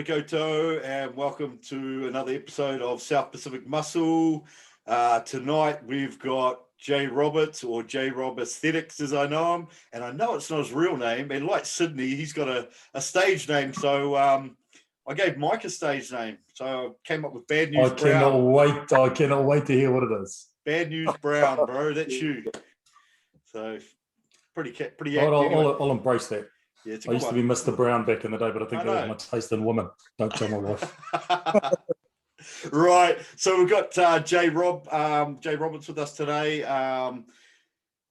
Morning Koto, and welcome to another episode of South Pacific Muscle. Tonight we've got Jay Roberts, or Jay Rob Aesthetics as I know him, and I know it's not his real name, and like Sydney, he's got a stage name, so I gave Mike a stage name, so I came up with Bad News Brown. I cannot wait to hear what it is. Bad News Brown, bro, that's you. So pretty I'll embrace that. Yeah, I used to be Mr. Brown back in the day, but I think that was my taste in women. Don't tell my wife. Right. So we've got Jay Roberts with us today. I'm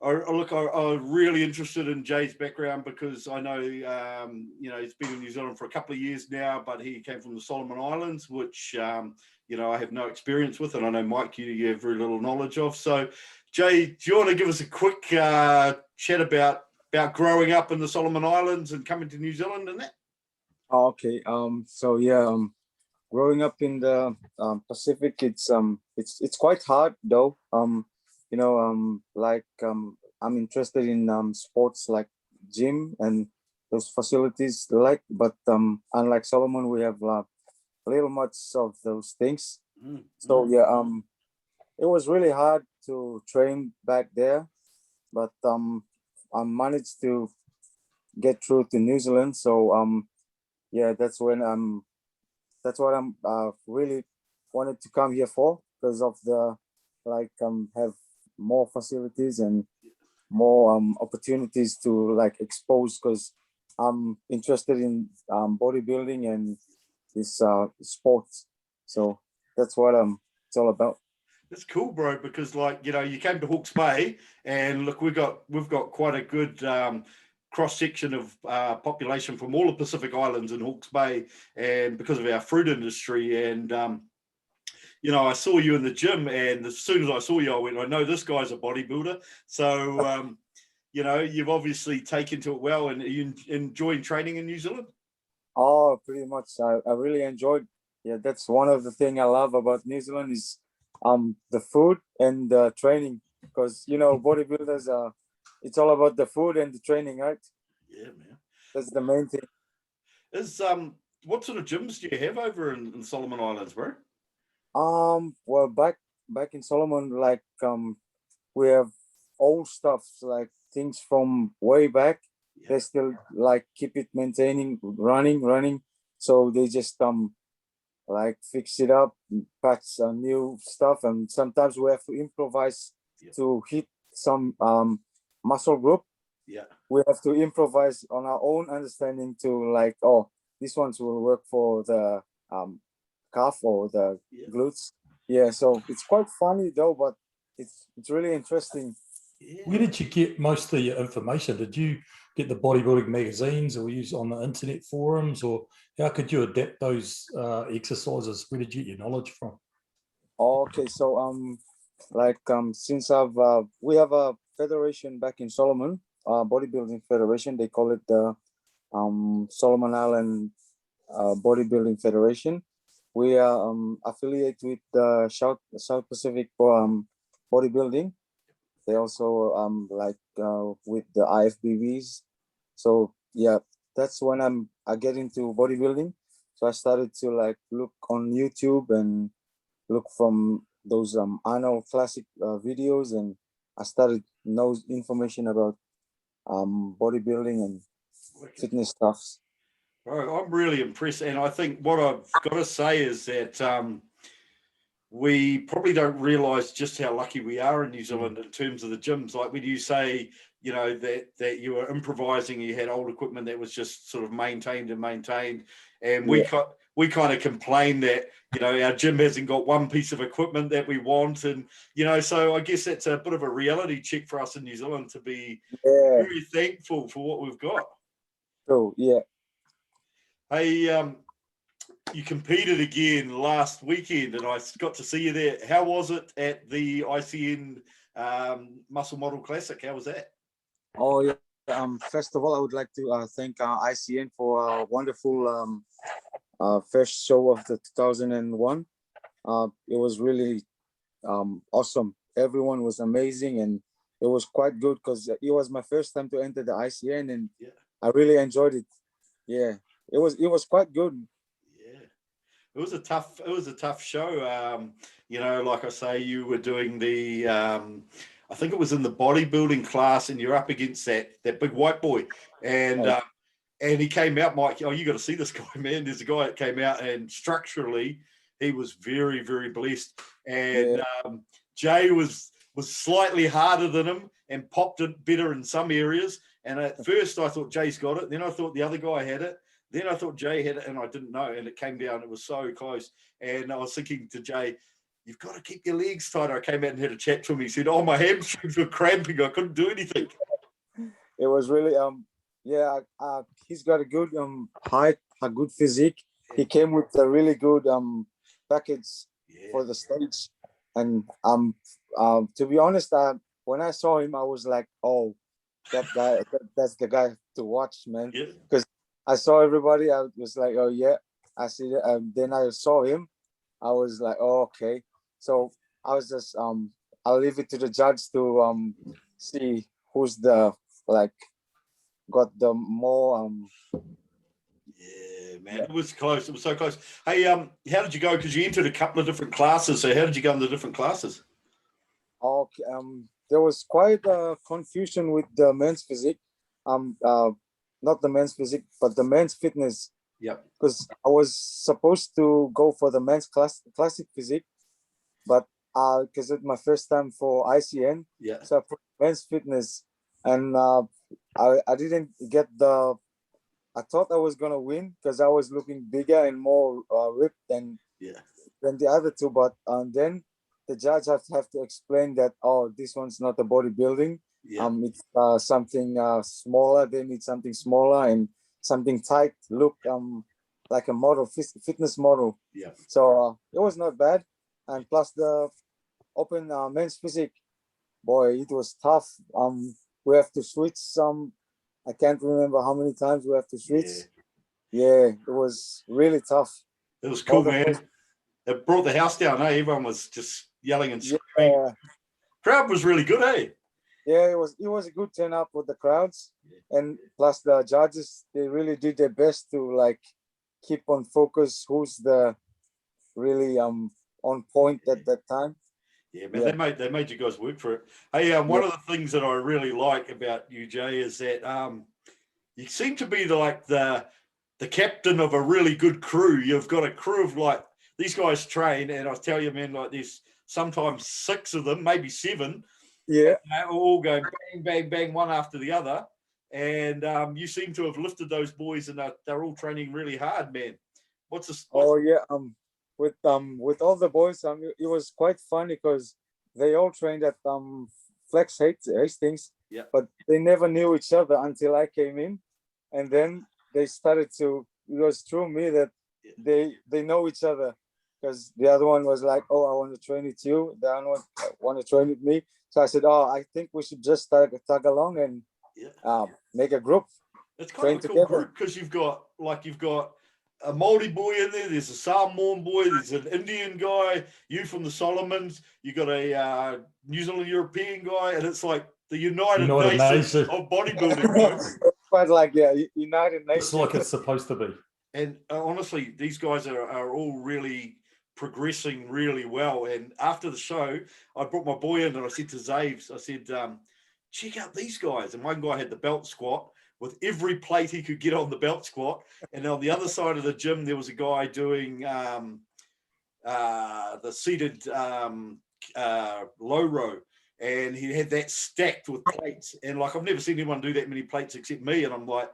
really interested in Jay's background because I know, he's been in New Zealand for a couple of years now, but he came from the Solomon Islands, which, I have no experience with. And I know, Mike, you have very little knowledge of. So, Jay, do you want to give us a quick chat about growing up in the Solomon Islands and coming to New Zealand and that? Okay. Growing up in the Pacific, it's quite hard though. I'm interested in sports like gym and those facilities, but unlike Solomon, we have little much of those things. So it was really hard to train back there, but I managed to get through to New Zealand. So that's what I'm really wanted to come here for, because of the have more facilities and more opportunities to expose, because I'm interested in bodybuilding and this sports. So that's what it's all about. It's cool, bro, because you came to Hawke's Bay, and look, we've got quite a good cross section of population from all the Pacific Islands in Hawke's Bay, and because of our fruit industry. And I saw you in the gym, and as soon as I saw you, I went, I know this guy's a bodybuilder. So you've obviously taken to it well, and are you enjoying training in New Zealand? Oh, pretty much. I really enjoyed. Yeah, that's one of the things I love about New Zealand is the food and the training, because bodybuilders it's all about the food and the training, right? Yeah, man. That's the main thing. What sort of gyms do you have over in Solomon Islands, bro? Well, back in Solomon, we have old stuff, like things from way back. Yeah. They still keep it maintaining, running. So they just fix it up, patch new stuff, and sometimes we have to improvise to hit some muscle group. Yeah, we have to improvise on our own understanding to these ones will work for the calf or the glutes. Yeah, so it's quite funny though, but it's really interesting. Yeah. Where did you get most of your information? Did you get the bodybuilding magazines, or use on the internet forums, or how could you adapt those exercises? Where did you get your knowledge from? Okay, so since we have a federation back in Solomon, bodybuilding federation. They call it the Solomon Island Bodybuilding Federation. We are affiliated with the South Pacific Bodybuilding. They also with the IFBBs. So yeah, that's when I get into bodybuilding. So I started to look on YouTube and look from those Arnold Classic videos, and I started know information about bodybuilding and fitness stuffs. Bro, I'm really impressed, and I think what I've got to say is that we probably don't realize just how lucky we are in New Zealand in terms of the gyms. Like when you say, that you were improvising, you had old equipment that was just sort of maintained, and we kind of complain that our gym hasn't got one piece of equipment that we want, and so I guess that's a bit of a reality check for us in New Zealand to be very thankful for what we've got. Oh yeah. Hey, you competed again last weekend, and I got to see you there. How was it at the ICN Muscle Model Classic? How was that? Oh yeah. First of all, I would like to thank ICN for a wonderful first show of the 2001. It was really awesome. Everyone was amazing, and it was quite good because it was my first time to enter the ICN, and I really enjoyed it. Yeah, it was quite good. it was a tough show. You know, like I say, you were doing the, I think it was in the bodybuilding class, and you're up against that big white boy, and he came out, Mike. Oh, you got to see this guy, man. There's a guy that came out, and structurally, he was very, very blessed. And Jay was slightly harder than him and popped it better in some areas. And at first, I thought Jay's got it. Then I thought the other guy had it. Then I thought Jay had it, and I didn't know. And it came down. It was so close. And I was thinking to Jay, you've got to keep your legs tight. I came out and had a chat to him. He said, oh, my hamstrings were cramping. I couldn't do anything. It was really he's got a good height, a good physique. He came with a really good package for the stage. And to be honest, when I saw him, I was like, oh, that guy, that's the guy to watch, man. Because I saw everybody, I was like, oh yeah, I see it. Then I saw him, I was like, oh, okay. So I was just I'll leave it to the judge to see who's the got the more Yeah, man, it was close. It was so close. Hey, how did you go? Because you entered a couple of different classes. So how did you go in the different classes? Okay, there was quite a confusion with the men's physique. Not the men's physique, but the men's fitness. Yep. Because I was supposed to go for the men's classic physique, but because it's my first time for ICN, so I put men's fitness, and I didn't get the. I thought I was gonna win because I was looking bigger and more ripped than the other two, but then the judge have to explain that, oh, this one's not a bodybuilding. It's something smaller. They need something smaller and something tight. Look, like a model, fitness model. So it was not bad, and plus the open men's physique, boy, it was tough. We have to switch some. I can't remember how many times we have to switch. Yeah, it was really tough. It was cool, man. It brought the house down, eh? Everyone was just yelling and screaming. Crowd was really good, eh? Yeah, it was a good turnout with the crowds, and plus the judges, they really did their best to like keep on focus who's the really on point at that time. Yeah, man, they made you guys work for it. Hey, one of the things that I really like about you, Jay, is that you seem to be the captain of a really good crew. You've got a crew of like these guys train, and I tell you, man, like there's sometimes 6 of them, maybe 7. Yeah, they're all going bang, bang, bang, one after the other, and you seem to have lifted those boys, and they're all training really hard, man. What's this? Oh yeah, with all the boys, it was quite funny because they all trained at Flex Hastings, but they never knew each other until I came in, and then they started to. It was through me that they know each other, because the other one was like, oh, I want to train with you. The other one want to train with me. So I said, oh, I think we should just tag along and make a group. It's kind of a cool group because you've got a Māori boy in there, there's a Samoan boy, there's an Indian guy, you from the Solomons, you got a New Zealand European guy, and it's like the United Nations of bodybuilding. Quite like, United Nations. It's like it's supposed to be. And honestly, these guys are all really progressing really well. And after the show, I brought my boy in and I said to Zaves, I said, check out these guys. And one guy had the belt squat with every plate he could get on the belt squat. And on the other side of the gym, there was a guy doing the seated low row. And he had that stacked with plates. And like, I've never seen anyone do that many plates except me. And I'm like,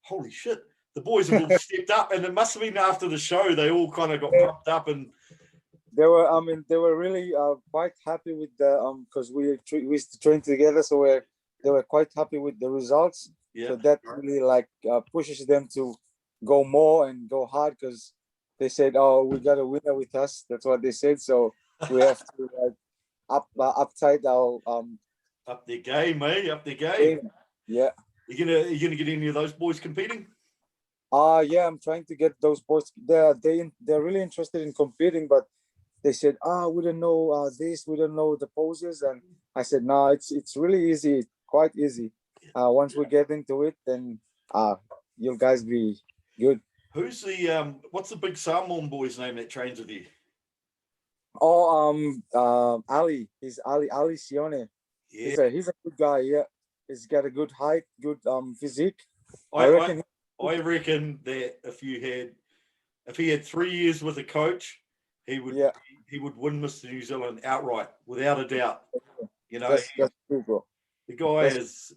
holy shit. The boys have all stepped up, and it must have been after the show they all kind of got pumped up, and they were really quite happy with the because we used to train together, so they were quite happy with the results. So that really like pushes them to go more and go hard, because they said, "Oh, we got a winner with us." That's what they said. So we have to uptight our up their game, eh? Up their game. Yeah. You gonna get any of those boys competing? Yeah, I'm trying to get those boys. They're really interested in competing, but they said, we don't know this, we don't know the poses, and I said, no, it's really easy, quite easy. Once we get into it, then you'll guys be good. Who's the what's the big Samoan boy's name that trains with you? Oh, Ali. He's Ali Sione. Yeah, He's a good guy. Yeah, he's got a good height, good physique. I I reckon. I reckon that if he had 3 years with a coach, Yeah, he would win Mr. New Zealand outright, without a doubt. You know, that's true, bro. the guy That's is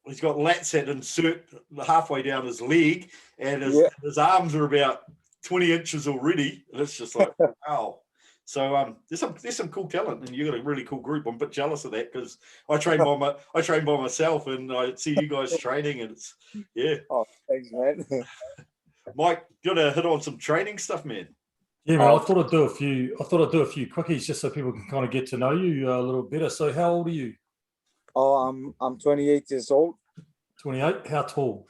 he's got lats that insert halfway down his leg, and yeah. his arms are about 20 inches already, and it's just like wow. So there's some cool talent, and you got a really cool group. I'm a bit jealous of that because I train by myself, and I see you guys training, and it's yeah. Oh, thanks, man. Mike, you got to hit on some training stuff, man. Yeah, man. Oh, I thought I'd do a few. I thought I'd do a few quickies just so people can kind of get to know you a little better. So, how old are you? I'm 28 years old. 28. How tall?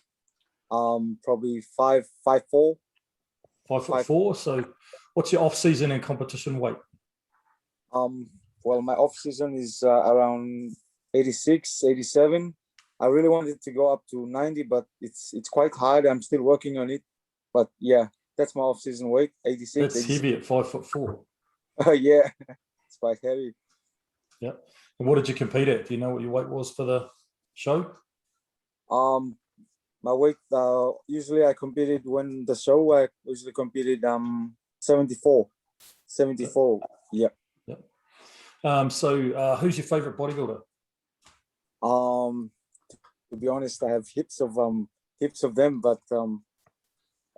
Probably 5'4". 5'4". So, what's your off-season and competition weight? Well, my off season is around 86, 87. I really wanted to go up to 90, but it's quite hard. I'm still working on it. But yeah, that's my off season weight, 86, That's 87. heavy at 5'4". Yeah, it's quite heavy. Yeah. And what did you compete at? Do you know what your weight was for the show? My weight, usually I competed when the show, I usually competed 74. 74. Yeah. Yeah. So, who's your favorite bodybuilder? To be honest, I have heaps of them, but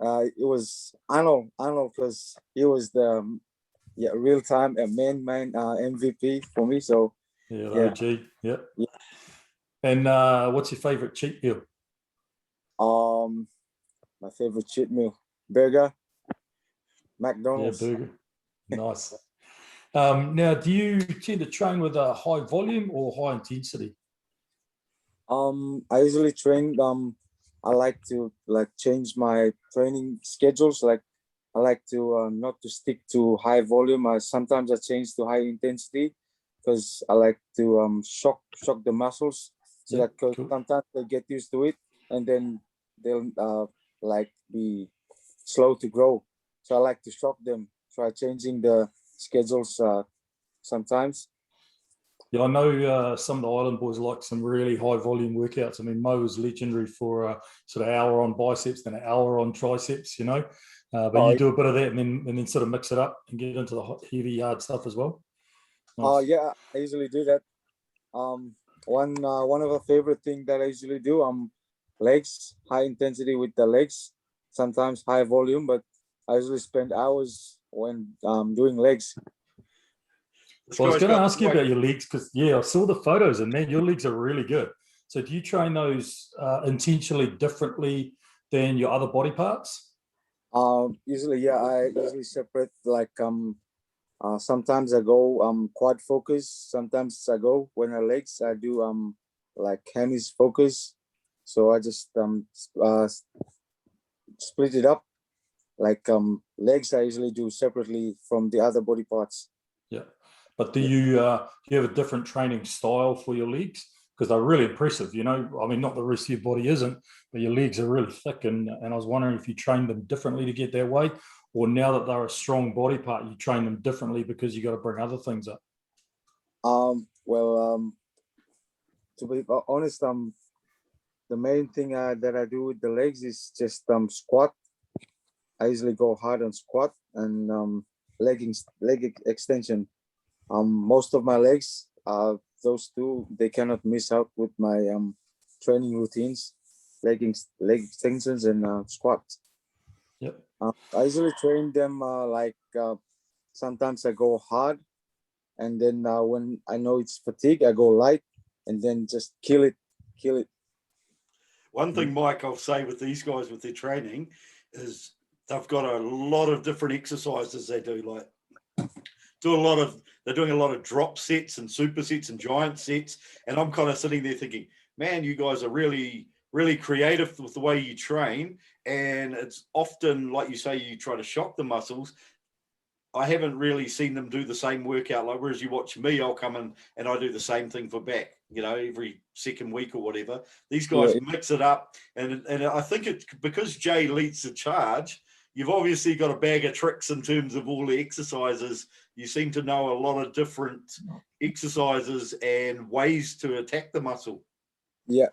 it was Arnold because he was the real time man MVP for me. So Yeah, yeah. OG. Yeah. Yeah. And what's your favorite cheat meal? My favorite cheat meal, burger, Yeah, McDonald's. burger. Nice. Now, do you tend to train with a high volume or high intensity? I usually train. I like to change my training schedules. Like I like to not to stick to high volume. Sometimes I change to high intensity because I like to shock the muscles so Yeah, that 'cause cool. sometimes they get used to it and then they'll like be slow to grow. So I like to shock them. Try changing the schedules sometimes. Yeah, I know some of the island boys like some really high volume workouts. I mean, Mo was legendary for sort of hour on biceps, then an hour on triceps, you know. But Oh, you do a bit of that and then sort of mix it up and get into the heavy, hard stuff as well. Nice. yeah, I usually do that. One of the favorite thing that I usually do, legs, high intensity with the legs, sometimes high volume, but I usually spend hours when doing legs. This Well, I was guy's going to got ask you like about your legs because, yeah, I saw the photos and man, your legs are really good. So do you train those intentionally differently than your other body parts? Usually, yeah, I usually separate like sometimes I go quad focus, sometimes I go when I legs I do like hemis focus. So I just split it up. Like legs I usually do separately from the other body parts. Yeah. But do you have a different training style for your legs? Because they're really impressive, you know. I mean, not the rest of your body isn't, but your legs are really thick. And I was wondering if you trained them differently to get that way, or now that they're a strong body part, you train them differently because you got to bring other things up. Well, to be honest, the main thing that I do with the legs is just squat. I usually go hard on squat and leg extension. Most of my legs, those two, they cannot miss out with my training routines, leg extensions and squats. Yep. I usually train them sometimes I go hard, and then when I know it's fatigue, I go light, and then just kill it. one thing, Mike, I'll say with these guys with their training is they've got a lot of different exercises they do. Like they're doing a lot of drop sets and supersets and giant sets. And I'm kind of sitting there thinking, man, you guys are really, really creative with the way you train. And it's often, like you say, you try to shock the muscles. I haven't really seen them do the same workout. Like, whereas you watch me, I'll come in and I do the same thing for back, you know, every second week or whatever. These guys mix it up. And I think it's because Jay leads the charge, you've obviously got a bag of tricks in terms of all the exercises. You seem to know a lot of different exercises and ways to attack the muscle. Yeah.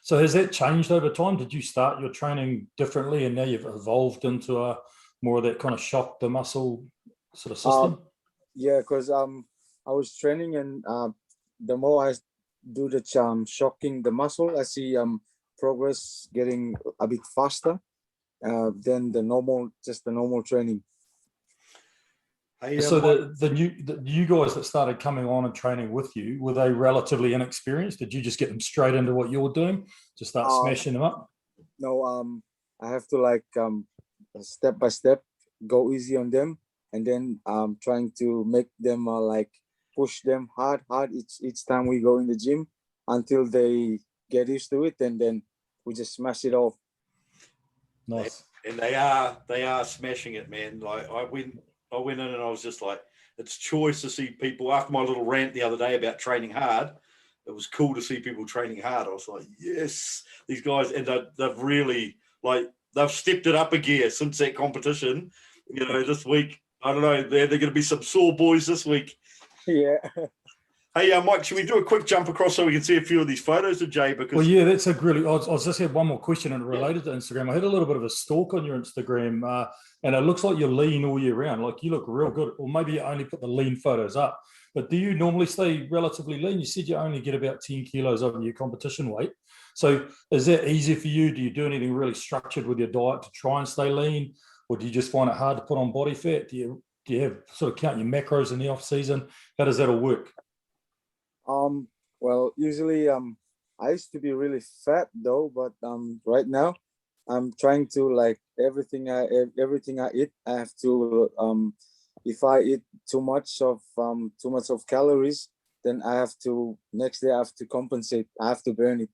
So has that changed over time? Did you start your training differently and now you've evolved into a more of that kind of shock the muscle sort of system? Yeah, because I was training, and the more I do the shocking the muscle, I see progress getting a bit faster than the normal training. Hey, so the new guys that started coming on and training with you, were they relatively inexperienced? Did you just get them straight into what you're doing to start smashing them up? No, I have to like step by step go easy on them, and then trying to make them like push them hard each time we go in the gym until they get used to it, and then we just smash it off. Nice. And they are smashing it, man. Like I went in and I was just like, it's choice to see people. After my little rant the other day about training hard, it was cool to see people training hard. I was like, yes, these guys, and they've really, like, they've stepped it up a gear since that competition. You know, this week, I don't know, they're going to be some sore boys this week. Yeah. Hey, Mike, should we do a quick jump across so we can see a few of these photos of Jay? Because well, yeah, that's a really. I was just had one more question and related to Instagram. I had a little bit of a stalk on your Instagram, and it looks like you're lean all year round. Like you look real good, or maybe you only put the lean photos up. But do you normally stay relatively lean? You said you only get about 10 kilos over your competition weight. So is that easy for you? Do you do anything really structured with your diet to try and stay lean, or do you just find it hard to put on body fat? Do you have sort of count your macros in the off season? How does that all work? Well, usually I used to be really fat though, but right now I'm trying to, like, everything I eat, I have to if I eat too much of calories, then I have to next day I have to compensate. I have to burn it.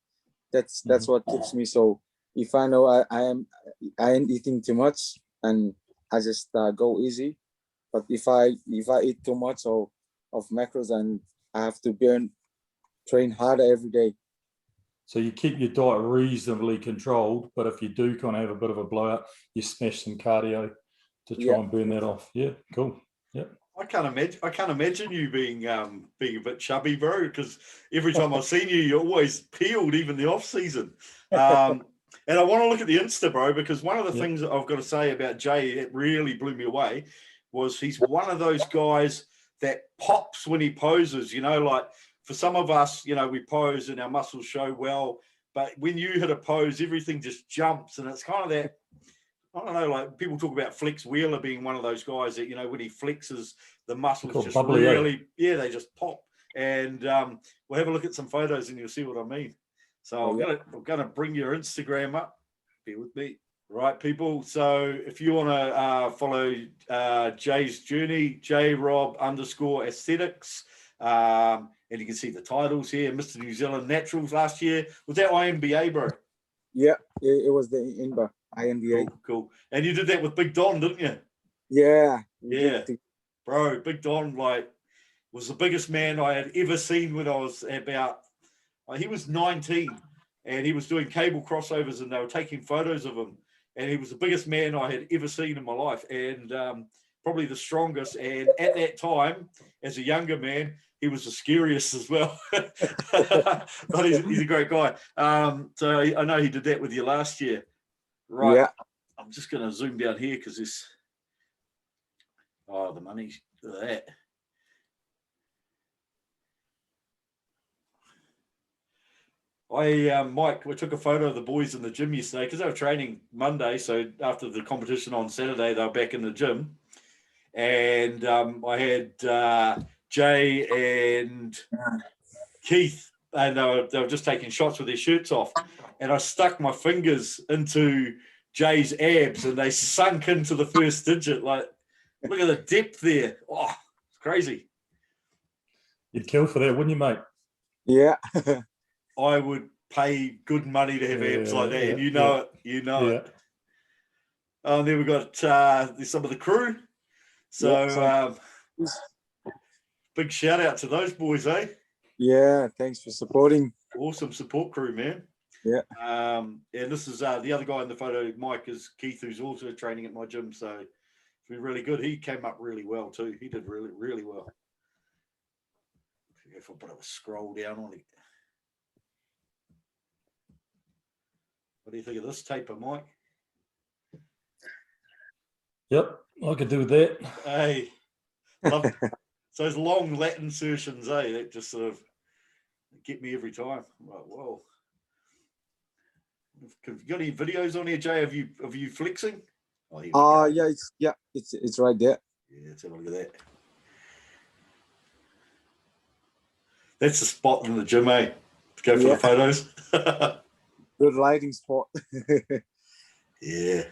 That's what keeps me. So if I know I ain't eating too much, and I just go easy. But if I eat too much of macros, and I have to train harder every day. So you keep your diet reasonably controlled, but if you do kind of have a bit of a blowout, you smash some cardio to try and burn that off. Yeah, cool. Yeah. I can't imagine you being a bit chubby, bro, because every time I've seen you, you're always peeled, even the off season. And I want to look at the Insta, bro, because one of the things that I've got to say about Jay that really blew me away was he's one of those guys that pops when he poses, you know, like for some of us, you know, we pose and our muscles show well, but when you hit a pose, everything just jumps, and it's kind of that, I don't know, like people talk about Flex Wheeler being one of those guys that, you know, when he flexes, the muscles just bubbly, really, they just pop. And we'll have a look at some photos and you'll see what I mean. So I'm gonna bring your Instagram up. Bear with me. Right, people. So if you want to follow Jay's journey, JRob_aesthetics, and you can see the titles here. Mr. New Zealand Naturals last year. Was that INBA, bro? Yeah, it was the INBA. Cool. And you did that with Big Don, didn't you? Yeah. Bro, Big Don, like, was the biggest man I had ever seen when I was about, he was 19, and he was doing cable crossovers, and they were taking photos of him. And he was the biggest man I had ever seen in my life, and probably the strongest. And at that time, as a younger man, he was the scariest as well. But he's a great guy. So I know he did that with you last year. Right. Yeah. I'm just going to zoom down here because this, the money, look at that. Mike, we took a photo of the boys in the gym yesterday because they were training Monday. So after the competition on Saturday, they were back in the gym. And I had Jay and Keith, and they were just taking shots with their shirts off. And I stuck my fingers into Jay's abs, and they sunk into the first digit. Like, look at the depth there. Oh, it's crazy. You'd kill for that, wouldn't you, mate? Yeah. I would pay good money to have abs like that, and you know it. Then we've got some of the crew. So big shout out to those boys, eh? Yeah, thanks for supporting. Awesome support crew, man. Yeah. And this is the other guy in the photo, Mike, is Keith, who's also training at my gym. So it's been really good. He came up really well too. He did really, really well. If I put a scroll down on it. What do you think of this taper, Mike? Yep, I could do with that. Hey, love so those long lat insertions, eh? That just sort of get me every time. I'm like, whoa. Have you got any videos on here, Jay? Of you flexing? Oh, yeah, it's right there. Yeah, let's have a look at that. That's the spot in the gym, eh? To go for the photos. Good lighting spot. Yeah.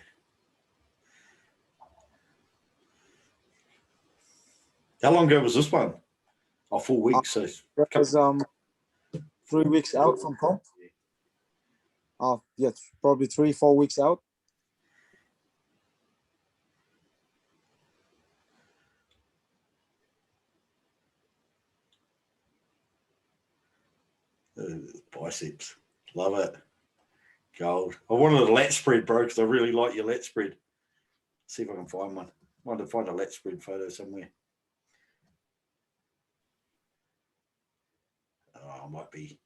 How long ago was this one? Oh, 4 weeks. So that was 3 weeks out from comp. Yeah, probably 3-4 weeks out. Biceps, love it. Gold. I wanted a lat spread, bro, because I really like your lat spread. See if I can find one. I want to find a lat spread photo somewhere. Oh, I might be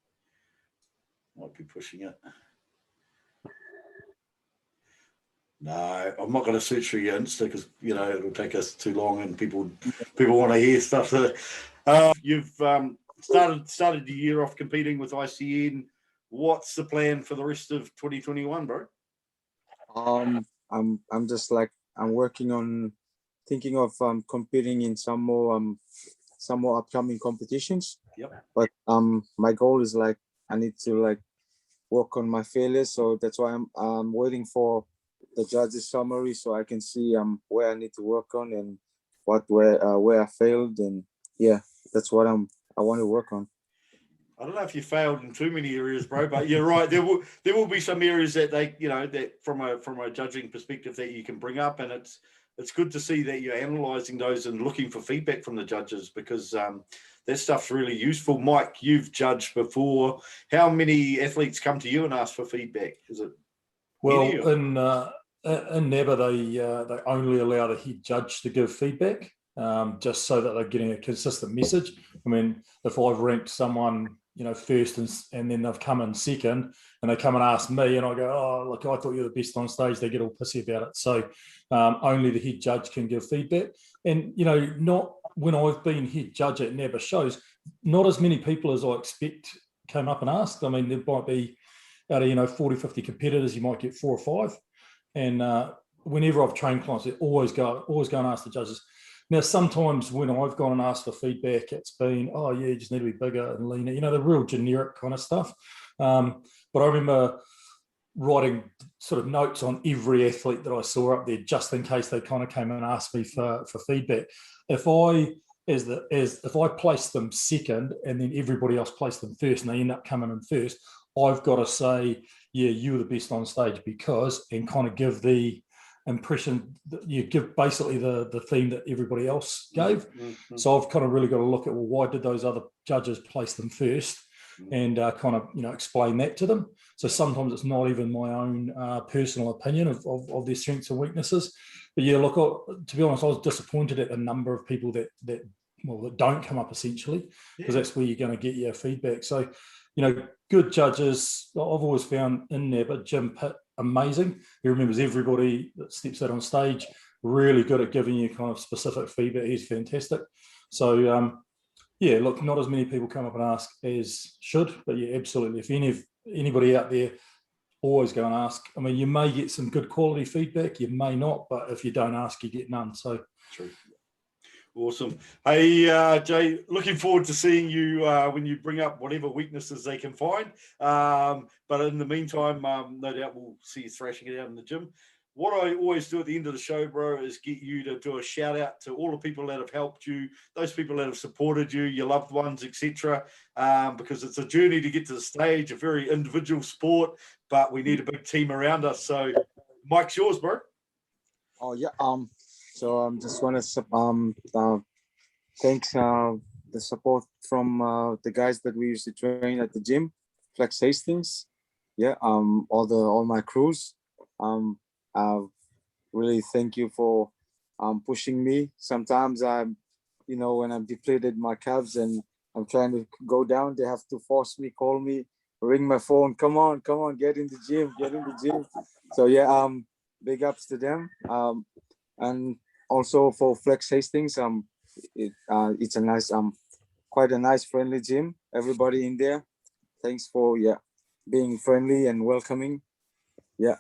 pushing it. No, I'm not going to search for your Insta because it'll take us too long, and people want to hear stuff. You've started the year off competing with ICN. What's the plan for the rest of 2021, bro? I'm just like I'm working on thinking of competing in some more upcoming competitions. Yep. But my goal is like I need to like work on my failures, so that's why I'm waiting for the judges' summary so I can see where I need to work on and where I failed, and yeah, that's what I want to work on. I don't know if you failed in too many areas, bro, but you're right. There will be some areas that that from a judging perspective that you can bring up, and it's good to see that you're analysing those and looking for feedback from the judges, because that stuff's really useful. Mike, you've judged before. How many athletes come to you and ask for feedback? Is it in NABA they only allow the head judge to give feedback, just so that they're getting a consistent message. I mean, if I've ranked someone first and then they've come in second and they come and ask me and I go, oh, look, I thought you were the best on stage, they get all pissy about it. So only the head judge can give feedback. And, not when I've been head judge at NABA shows, not as many people as I expect came up and asked. I mean, there might be out of, 40, 50 competitors, you might get 4 or 5. And whenever I've trained clients, they always go and ask the judges. Now, sometimes when I've gone and asked for feedback, it's been, oh, yeah, you just need to be bigger and leaner, the real generic kind of stuff. But I remember writing sort of notes on every athlete that I saw up there, just in case they kind of came and asked me for feedback. If I place them second and then everybody else placed them first and they end up coming in first, I've got to say, yeah, you were the best on stage because, and kind of give the impression that you give basically the theme that everybody else gave. Mm-hmm. So I've kind of really got to look at, well, why did those other judges place them first, and kind of explain that to them. So sometimes it's not even my own personal opinion of their strengths and weaknesses. But yeah, look, to be honest, I was disappointed at the number of people that don't come up, essentially, because that's where you're going to get your feedback. So good judges, I've always found in there, but Jim Pitt, amazing. He remembers everybody that steps out on stage, really good at giving you kind of specific feedback. He's fantastic. So, yeah, look, not as many people come up and ask as should, but yeah, absolutely. If anybody out there, always go and ask. I mean, you may get some good quality feedback, you may not, but if you don't ask, you get none. So true. Awesome. Hey, Jay, looking forward to seeing you when you bring up whatever weaknesses they can find. But in the meantime, no doubt we'll see you thrashing it out in the gym. What I always do at the end of the show, bro, is get you to do a shout out to all the people that have helped you, those people that have supported you, your loved ones, etc. Because it's a journey to get to the stage, a very individual sport, but we need a big team around us. So, Mike's yours, bro. Oh yeah. So just want to thanks the support from the guys that we used to train at the gym, Flex Hastings. Yeah. All my crews. Uh, really thank you for pushing me. Sometimes when I'm depleted my calves and I'm trying to go down, they have to force me, call me, ring my phone. Come on, get in the gym, get in the gym. So yeah, big ups to them. And also for Flex Hastings, it's a nice quite a nice friendly gym. Everybody in there. Thanks for being friendly and welcoming. Yeah.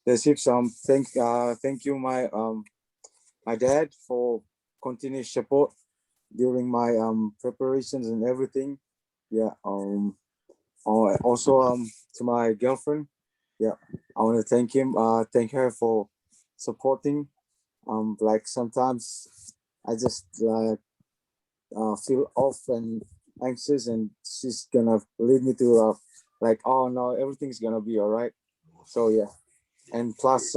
There's heaps. Thank you my dad for continuous support during my preparations and everything. Yeah. Also to my girlfriend. Yeah. I want to thank her for supporting. Like sometimes I just feel off and anxious, and she's gonna lead me to like, oh no, everything's gonna be all right. So yeah, and plus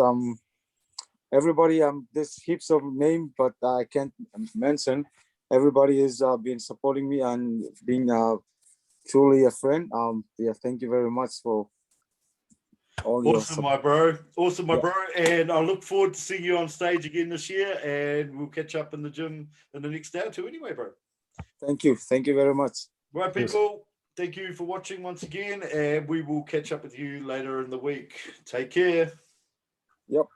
everybody there's heaps of name, but I can't mention. Everybody is been supporting me and being truly a friend. Yeah, thank you very much for all your Awesome, my bro. Awesome, my Yeah. bro. And I look forward to seeing you on stage again this year. And we'll catch up in the gym in the next day or two anyway, bro. Thank you very much. Right, Yes. people. Thank you for watching once again. And we will catch up with you later in the week. Take care. Yep.